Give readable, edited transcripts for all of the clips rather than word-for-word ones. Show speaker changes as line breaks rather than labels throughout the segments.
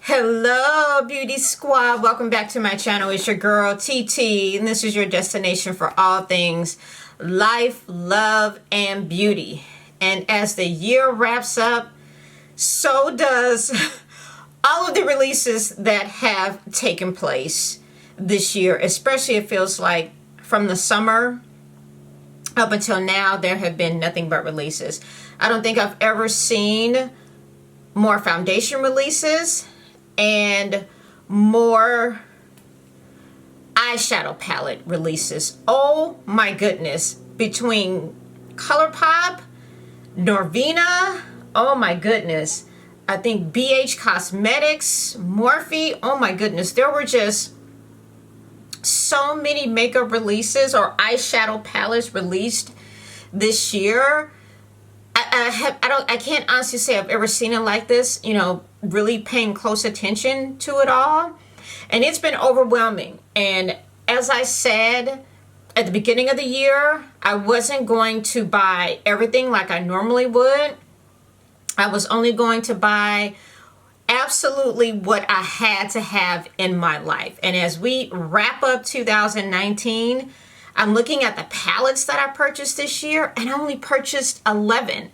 Hello beauty squad, welcome back to my channel. It's your girl TeeTee, and this is your destination for all things life, love, and beauty. And as the year wraps up, so does all of the releases that have taken place this year. Especially it feels like from the summer up until now there have been nothing but releases. I don't think I've ever seen more foundation releases and more eyeshadow palette releases. Oh my goodness. Between ColourPop, Norvina, oh my goodness. I think BH Cosmetics, Morphe, oh my goodness. There were just so many makeup releases or eyeshadow palettes released this year. I can't honestly say I've ever seen it like this, you know, really paying close attention to it all. And it's been overwhelming. And as I said at the beginning of the year, I wasn't going to buy everything like I normally would. I was only going to buy absolutely what I had to have in my life. And as we wrap up 2019, I'm looking at the palettes that I purchased this year, and I only purchased 11.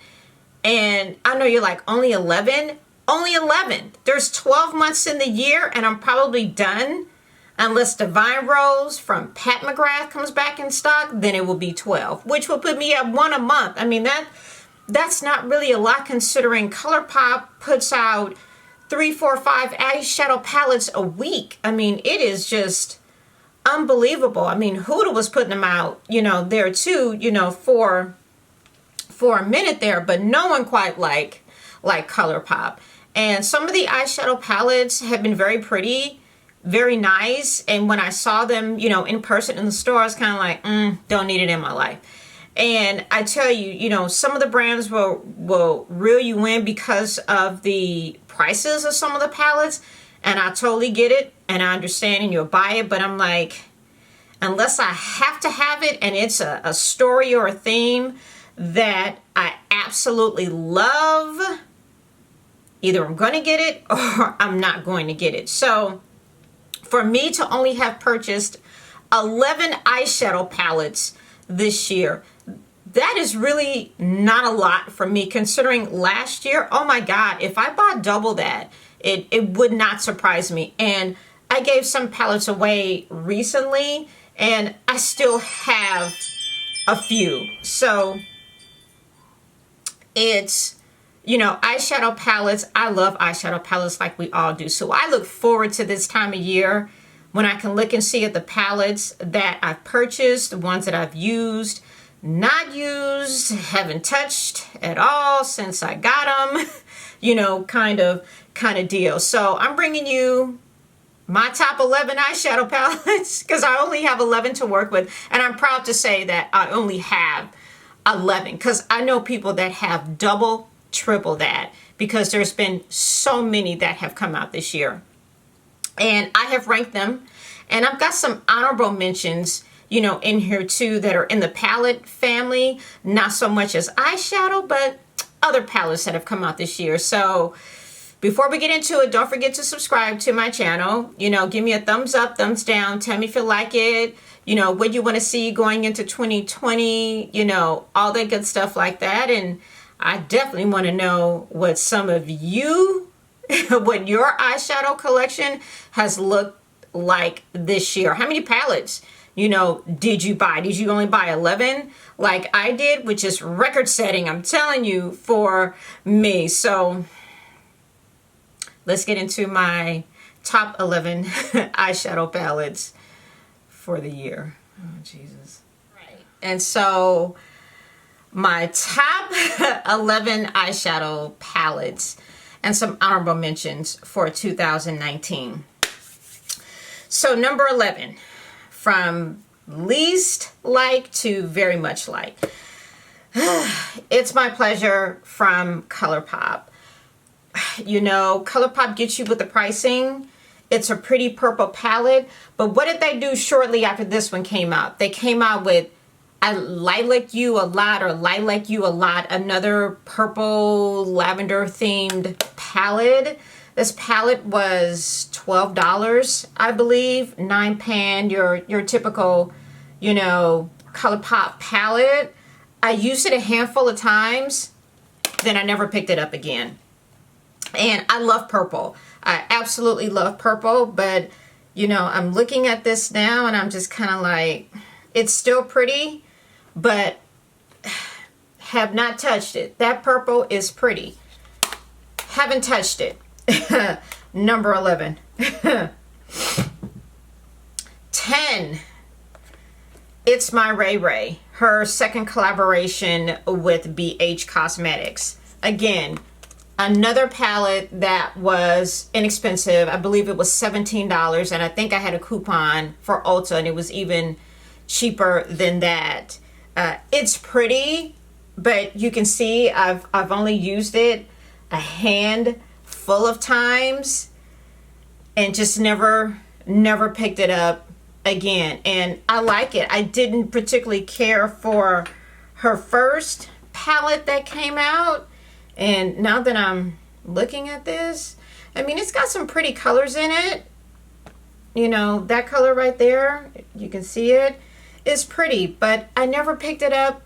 And I know you're like, only 11? Only 11. There's 12 months in the year, and I'm probably done. Unless Divine Rose from Pat McGrath comes back in stock, then it will be 12, which will put me at one a month. I mean, that's not really a lot considering ColourPop puts out 3, 4, 5 eyeshadow palettes a week. I mean, it is just unbelievable. I mean, Huda was putting them out, you know, there too, you know, for a minute there, but no one quite like ColourPop. And some of the eyeshadow palettes have been very pretty, very nice. And when I saw them, you know, in person in the store, I was kind of like, don't need it in my life. And I tell you, you know, some of the brands will reel you in because of the prices of some of the palettes. And I totally get it. And I understand and you'll buy it. But I'm like, unless I have to have it and it's a story or a theme that I absolutely love, either I'm going to get it or I'm not going to get it. So for me to only have purchased 11 eyeshadow palettes this year, that is really not a lot for me considering last year, oh my God, if I bought double that, it would not surprise me. And I gave some palettes away recently and I still have a few. So it's, you know, eyeshadow palettes. I love eyeshadow palettes like we all do. So I look forward to this time of year when I can look and see at the palettes that I've purchased, the ones that I've used, not used, haven't touched at all since I got them, you know, kind of deal. So I'm bringing you my top 11 eyeshadow palettes because I only have 11 to work with. And I'm proud to say that I only have 11 because I know people that have double, triple that because there's been so many that have come out this year. And I have ranked them. And I've got some honorable mentions, you know, in here too that are in the palette family. Not so much as eyeshadow, but other palettes that have come out this year. So before we get into it, don't forget to subscribe to my channel. You know, give me a thumbs up, thumbs down. Tell me if you like it. You know, what you want to see going into 2020. You know, all that good stuff like that. And I definitely want to know what some of you, what your eyeshadow collection has looked like this year. How many palettes, you know, did you buy? Did you only buy 11 like I did, which is record setting, I'm telling you, for me. So let's get into my top 11 eyeshadow palettes for the year. Oh, Jesus. Right. And so my top 11 eyeshadow palettes and some honorable mentions for 2019. So number 11, from least like to very much like. It's My Pleasure from ColourPop. You know, ColourPop gets you with the pricing. It's a pretty purple palette. But what did they do shortly after this one came out? They came out with I Lilac You a Lot or Lilac You a Lot, another purple lavender themed palette This palette was $12, I believe. 9 pan, your typical, you know, ColourPop palette. I used it a handful of times, then I never picked it up again. And I love purple. I absolutely love purple, but you know, I'm looking at this now and I'm just kind of like, it's still pretty, but have not touched it. That purple is pretty. Haven't touched it. Number 11. 10. It's My Ray Ray. Her second collaboration with BH Cosmetics. Again, another palette that was inexpensive. I believe it was $17, and I think I had a coupon for Ulta, and it was even cheaper than that. It's pretty, but you can see I've only used it a handful of times and just never picked it up again. And I like it. I didn't particularly care for her first palette that came out, and now that I'm looking at this, I mean, it's got some pretty colors in it. You know, that color right there, you can see it, is pretty, but I never picked it up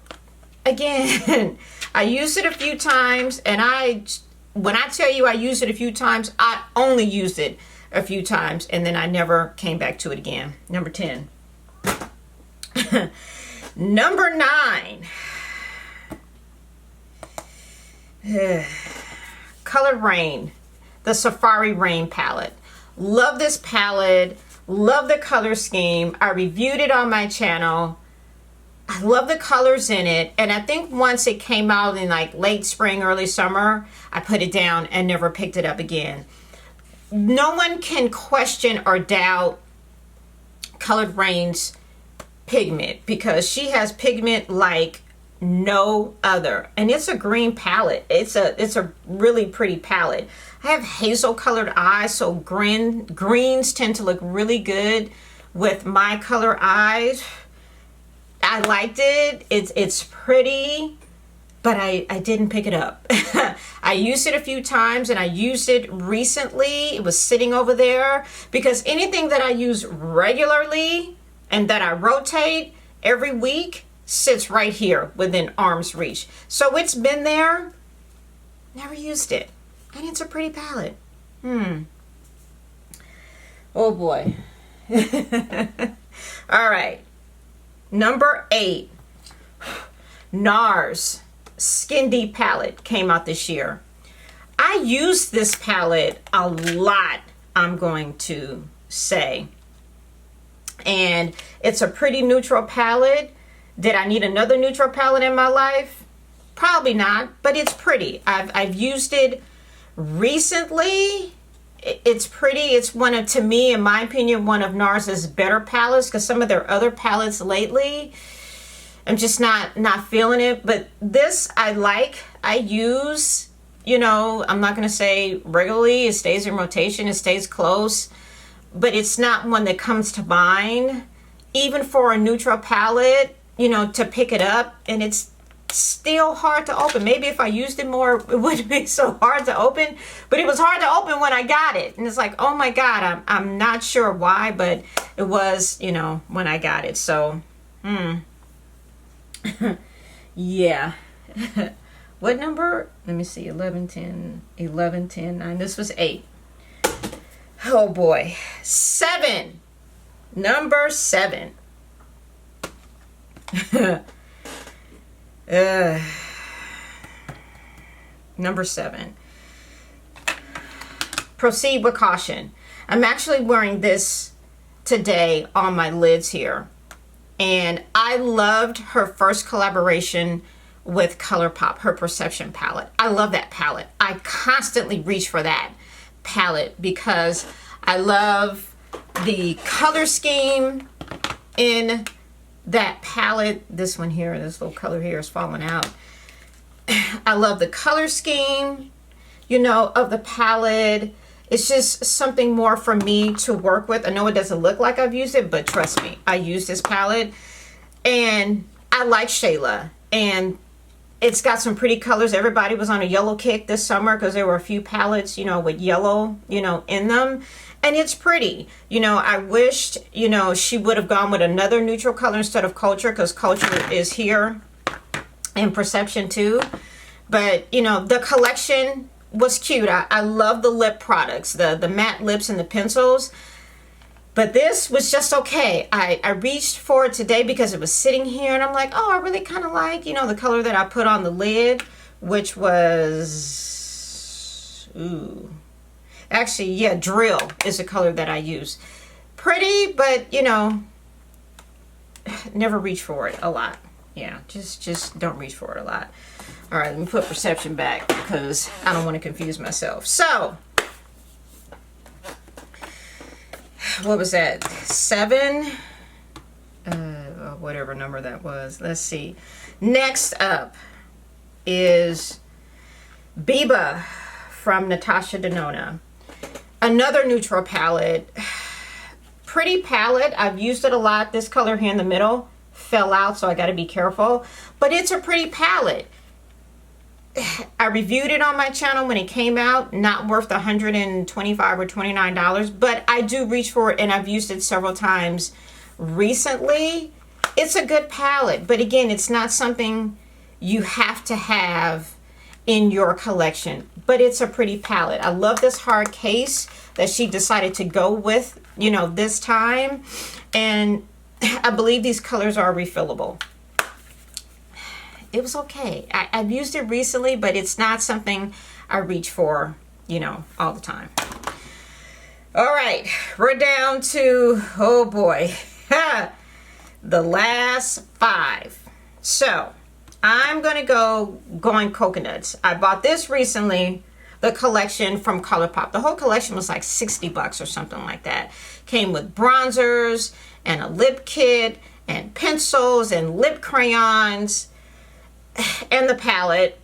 again. I used it a few times, and when I tell you I used it a few times, I only used it a few times, and then I never came back to it again. Number 10. Number 9. Colored Rain, the Safari Rain palette. Love this palette. Love the color scheme. I reviewed it on my channel. I love the colors in it, and I think once it came out in like late spring, early summer, I put it down and never picked it up again. No one can question or doubt Colored Rain's pigment, because she has pigment like no other, and it's a green palette. It's a really pretty palette. I have hazel colored eyes, so greens tend to look really good with my color eyes. I liked it. It's pretty, but I didn't pick it up. I used it a few times, and I used it recently. It was sitting over there, because anything that I use regularly and that I rotate every week sits right here within arm's reach. So it's been there, never used it, and it's a pretty palette. Oh boy. All right. Number 8. NARS Skin Deep palette came out this year. I used this palette a lot, I'm going to say. And it's a pretty neutral palette. Did I need another neutral palette in my life? Probably not, but it's pretty. I've used it recently. It's pretty. It's one of, to me, in my opinion, one of NARS's better palettes, because some of their other palettes lately, I'm just not feeling it. But this I like. I use, you know, I'm not going to say regularly. It stays in rotation. It stays close. But it's not one that comes to mind, even for a neutral palette, you know, to pick it up. And it's still hard to open. Maybe if I used it more, it wouldn't be so hard to open. But it was hard to open when I got it. And it's like, oh my God, I'm not sure why, but it was, you know, when I got it. So, yeah. What number? Let me see. 11, 10, 11, 10, 9. This was 8. Oh boy. 7. Number 7. Number 7. Proceed with Caution. I'm actually wearing this today on my lids here. And I loved her first collaboration with ColourPop, her Perception palette. I love that palette. I constantly reach for that palette because I love the color scheme in that palette. This one here, this little color here is falling out. I love the color scheme, you know, of the palette. It's just something more for me to work with. I know it doesn't look like I've used it, but trust me, I use this palette. And I like Shayla. And It's got some pretty colors. Everybody was on a yellow kick this summer because there were a few palettes, you know, with yellow, you know, in them. And it's pretty. You know, I wished, you know, she would have gone with another neutral color instead of Culture, because Culture is here in Perception too. But, you know, the collection was cute. I love the lip products, the matte lips and the pencils. But this was just okay. I reached for it today because it was sitting here, and I'm like, oh, I really kind of like, you know, the color that I put on the lid, which was, ooh, actually, yeah, Drill is the color that I use. Pretty, but, you know, never reach for it a lot. Yeah, just don't reach for it a lot. All right, let me put Perception back because I don't want to confuse myself. So, what was that? 7? Whatever number that was. Let's see. Next up is Biba from Natasha Denona. Another neutral palette. Pretty palette. I've used it a lot. This color here in the middle fell out, so I got to be careful. But it's a pretty palette. I reviewed it on my channel when it came out. Not worth $125 or $29, but I do reach for it, and I've used it several times recently. It's a good palette, but again, it's not something you have to have in your collection, but it's a pretty palette. I love this hard case that she decided to go with, you know, this time, and I believe these colors are refillable. It was okay. I've used it recently, but it's not something I reach for, you know, all the time. All right, we're down to, oh boy, the last 5. So I'm going to going coconuts. I bought this recently, the collection from ColourPop. The whole collection was like $60 or something like that. Came with bronzers and a lip kit and pencils and lip crayons and the palette.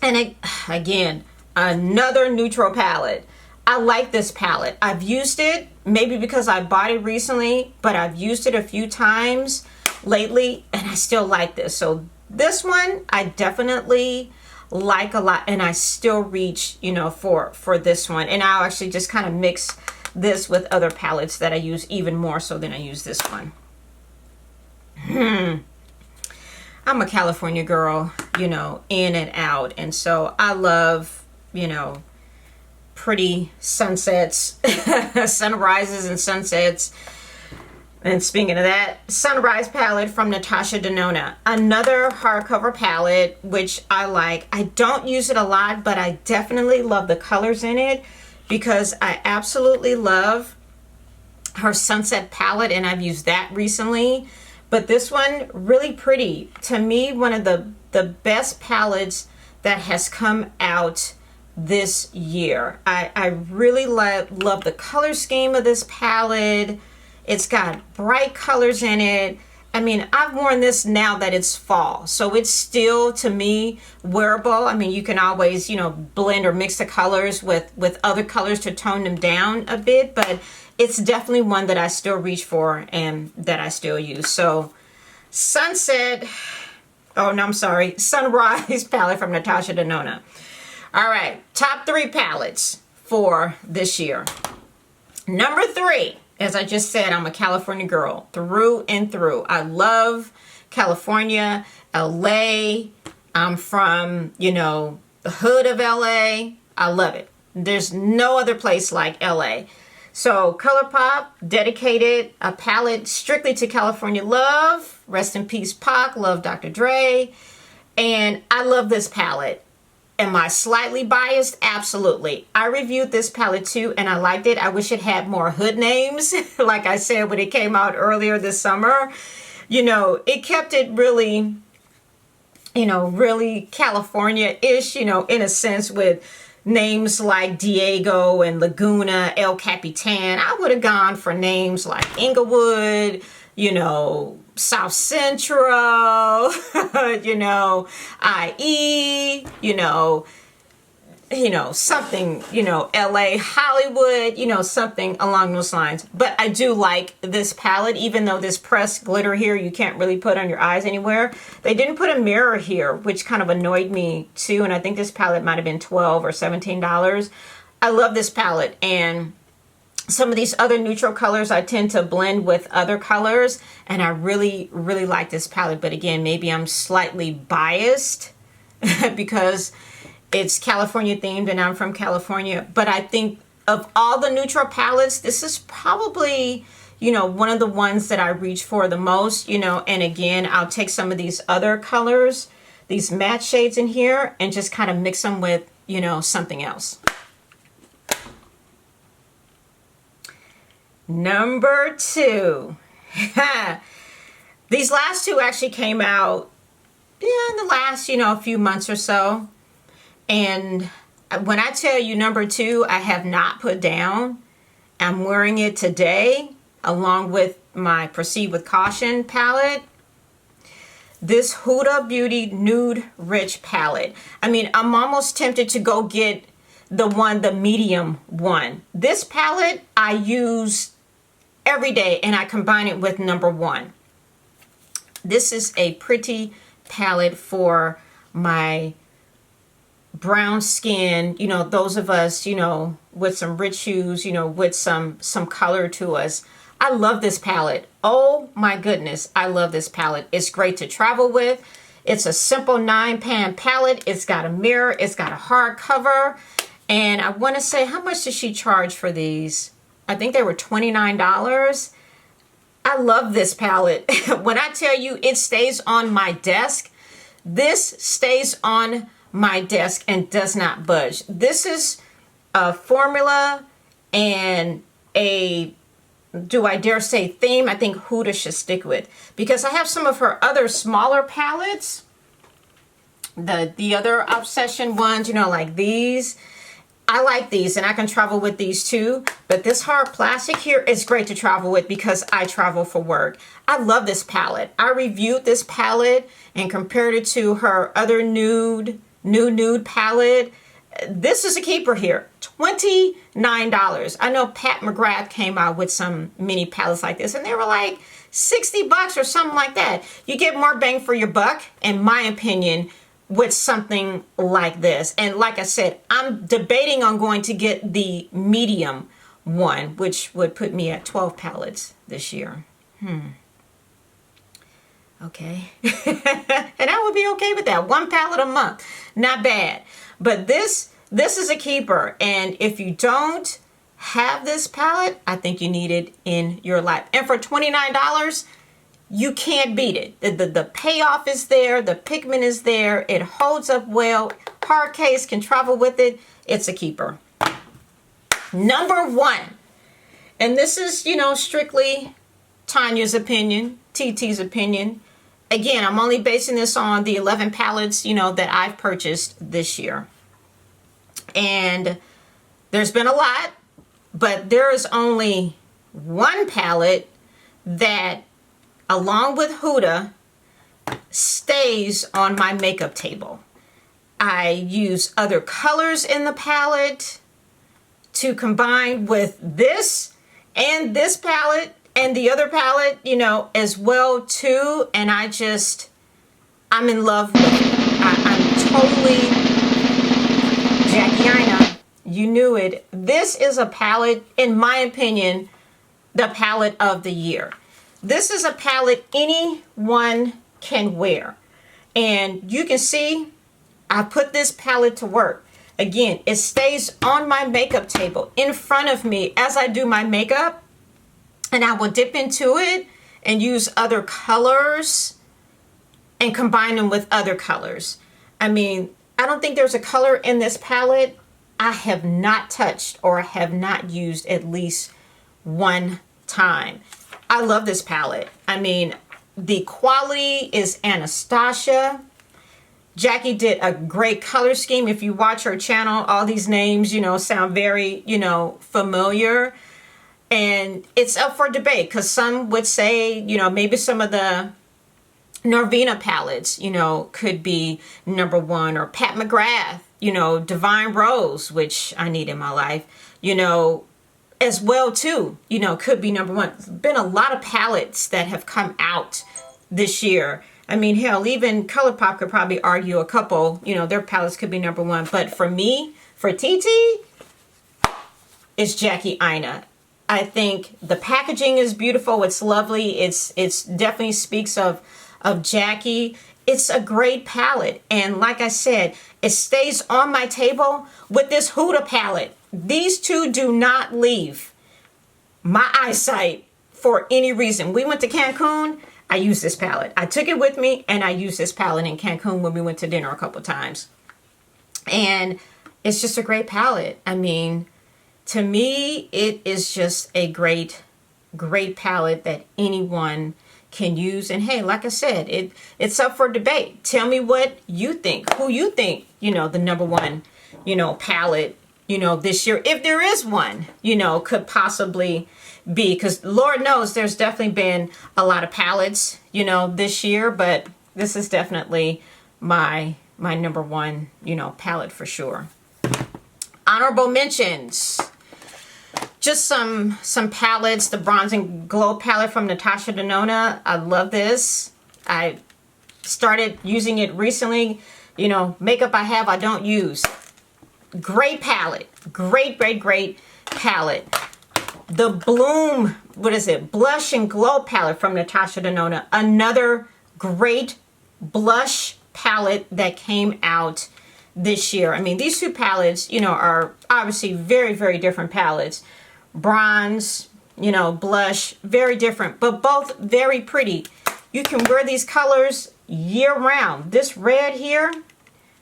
And again, another neutral palette. I like this palette. I've used it, maybe because I bought it recently, but I've used it a few times lately, and I still like this. So this one I definitely like a lot, and I still reach, you know, for this one. And I'll actually just kind of mix this with other palettes that I use even more so than I use this one. I'm a California girl, you know, in and out. And so I love, you know, pretty sunsets, sunrises and sunsets. And speaking of that, Sunrise palette from Natasha Denona. Another hardcover palette, which I like. I don't use it a lot, but I definitely love the colors in it because I absolutely love her Sunset palette, and I've used that recently. But this one, really pretty. To me, one of the best palettes that has come out this year. I really love the color scheme of this palette. It's got bright colors in it. I mean, I've worn this now that it's fall, so it's still, to me, wearable. I mean, you can always, you know, blend or mix the colors with other colors to tone them down a bit, but it's definitely one that I still reach for and that I still use. So, Sunrise palette from Natasha Denona. All right, top 3 palettes for this year. Number 3. As I just said, I'm a California girl through and through. I love California, LA. I'm from, you know, the hood of LA. I love it. There's no other place like LA. So ColourPop dedicated a palette strictly to California love. Rest in peace, Pac. Love Dr. Dre. And I love this palette. Am I slightly biased? Absolutely. I reviewed this palette too, and I liked it. I wish it had more hood names, like I said when it came out earlier this summer. You know, it kept it really, you know, really California-ish, you know, in a sense, with names like Diego and Laguna, El Capitan. I would have gone for names like Inglewood, you know, South Central, you know, IE, you know, something, LA, Hollywood, something along those lines. But I do like this palette, even though this pressed glitter here, you can't really put on your eyes anywhere. They didn't put a mirror here, which kind of annoyed me too. And I think this palette might have been $12 or $17. I love this palette. And some of these other neutral colors I tend to blend with other colors. And I really, really like this palette. But again, maybe I'm slightly biased because it's California themed and I'm from California. But I think of all the neutral palettes, this is probably, one of the ones that I reach for the most, and again, I'll take some of these other colors, these matte shades in here, and just kind of mix them with, something else. Number 2. These last two actually came out in the last, few months or so. And when I tell you number 2, I have not put down. I'm wearing it today along with my Proceed with Caution palette. This Huda Beauty Nude Rich palette. I mean, I'm almost tempted to go get the medium one. This palette I use every day and I combine it with number 1. This is a pretty palette for my brown skin, those of us, with some rich hues, with some color to us. I love this palette. Oh my goodness, I love this palette. It's great to travel with. It's a simple 9-pan palette. It's got a mirror. It's got a hard cover. And I want to say, how much did she charge for these? I think they were $29. I love this palette. When I tell you it stays on my desk, this stays on my desk and does not budge. This is a formula and a, do I dare say, theme I think Huda should stick with, because I have some of her other smaller palettes, the other Obsession ones, like these. I like these and I can travel with these too, but this hard plastic here is great to travel with because I travel for work. I love this palette. I reviewed this palette and compared it to her other nude palette. This is a keeper here. $29. I know Pat McGrath came out with some mini palettes like this and they were like $60 or something like that. You get more bang for your buck, in my opinion, with something like this. And like I said, I'm debating on going to get the medium one, which would put me at 12 palettes this year. Okay. And I would be okay with that. 1 palette a month. Not bad. But this is a keeper. And if you don't have this palette, I think you need it in your life. And for $29, you can't beat it. The payoff is there. The pigment is there. It holds up well. Hard case, can travel with it. It's a keeper. Number 1. And this is, strictly Tanya's opinion, TeeTee's opinion. Again, I'm only basing this on the 11 palettes, that I've purchased this year. And there's been a lot, but there is only one palette that, along with Huda, stays on my makeup table. I use other colors in the palette to combine with this and this palette and the other palette, as well too. And I'm in love with it. I'm totally, Jackie, I know, you knew it. This is a palette, in my opinion, the palette of the year. This is a palette anyone can wear. And you can see I put this palette to work. Again, it stays on my makeup table in front of me as I do my makeup. And I will dip into it and use other colors and combine them with other colors. I mean, I don't think there's a color in this palette I have not touched or have not used at least one time. I love this palette. I mean, the quality is Anastasia. Jackie did a great color scheme. If you watch her channel, all these names, sound very, familiar. And it's up for debate because some would say, maybe some of the Norvina palettes, could be number 1, or Pat McGrath, you know, Divine Rose, which I need in my life, you know, as well too, you know, could be number one. There's been a lot of palettes that have come out this year. I mean, hell, even ColourPop could probably argue a couple, you know, their palettes could be number one. But for me, for TeeTee, it's Jackie Aina. I think the packaging is beautiful. It's lovely. It's definitely speaks of Jackie. It's a great palette. And like I said, it stays on my table with this Huda palette. These two do not leave my eyesight for any reason. We went to Cancun. I used this palette. I took it with me and I used this palette in Cancun when we went to dinner a couple times. And it's just a great palette. I mean, to me, it is just a great palette that anyone can use. And hey, like I said, it's up for debate. Tell me what you think, who you think, you know, the number one, you know, palette, you know, this year, if there is one, you know, could possibly be, because Lord knows there's definitely been a lot of palettes, you know, this year, but this is definitely my number one, you know, palette for sure. Honorable mentions. Just some palettes. The Bronze and Glow palette from Natasha Denona. I love this. I started using it recently. You know, makeup I don't use. Great palette. Great palette. The Bloom, what is it? Blush and Glow palette from Natasha Denona. Another great blush palette that came out this year. I mean, these two palettes, you know, are obviously very different palettes. Bronze, you know, blush, very different, but both very pretty. You can wear these colors year round. This red here,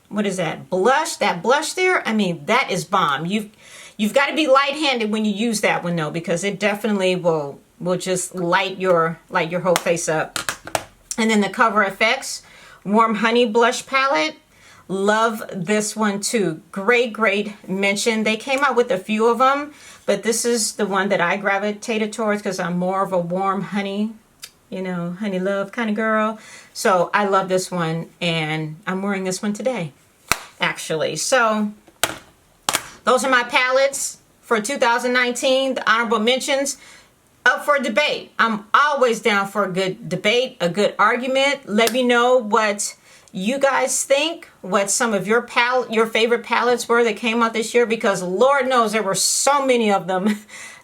what is that? Blush, that blush there, I mean, that is bomb. You've got to be light-handed when you use that one though, because it definitely will just light your whole face up. And then the Cover FX Warm Honey Blush Palette. Love this one too. Great mention. They came out with a few of them, but this is the one that I gravitated towards because I'm more of a warm honey, you know, honey love kind of girl. So I love this one, and I'm wearing this one today, actually. So those are my palettes for 2019. The honorable mentions up for debate. I'm always down for a good debate, a good argument. Let me know what you guys think, what some of your favorite palettes were that came out this year, because Lord knows there were so many of them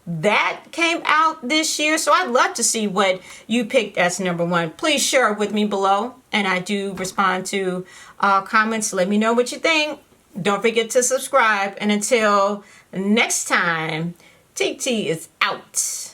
that came out this year. So I'd love to see what you picked as number one. Please share it with me below, and I do respond to comments. Let me know what you think. Don't forget to subscribe, and until next time, TeeTee is out.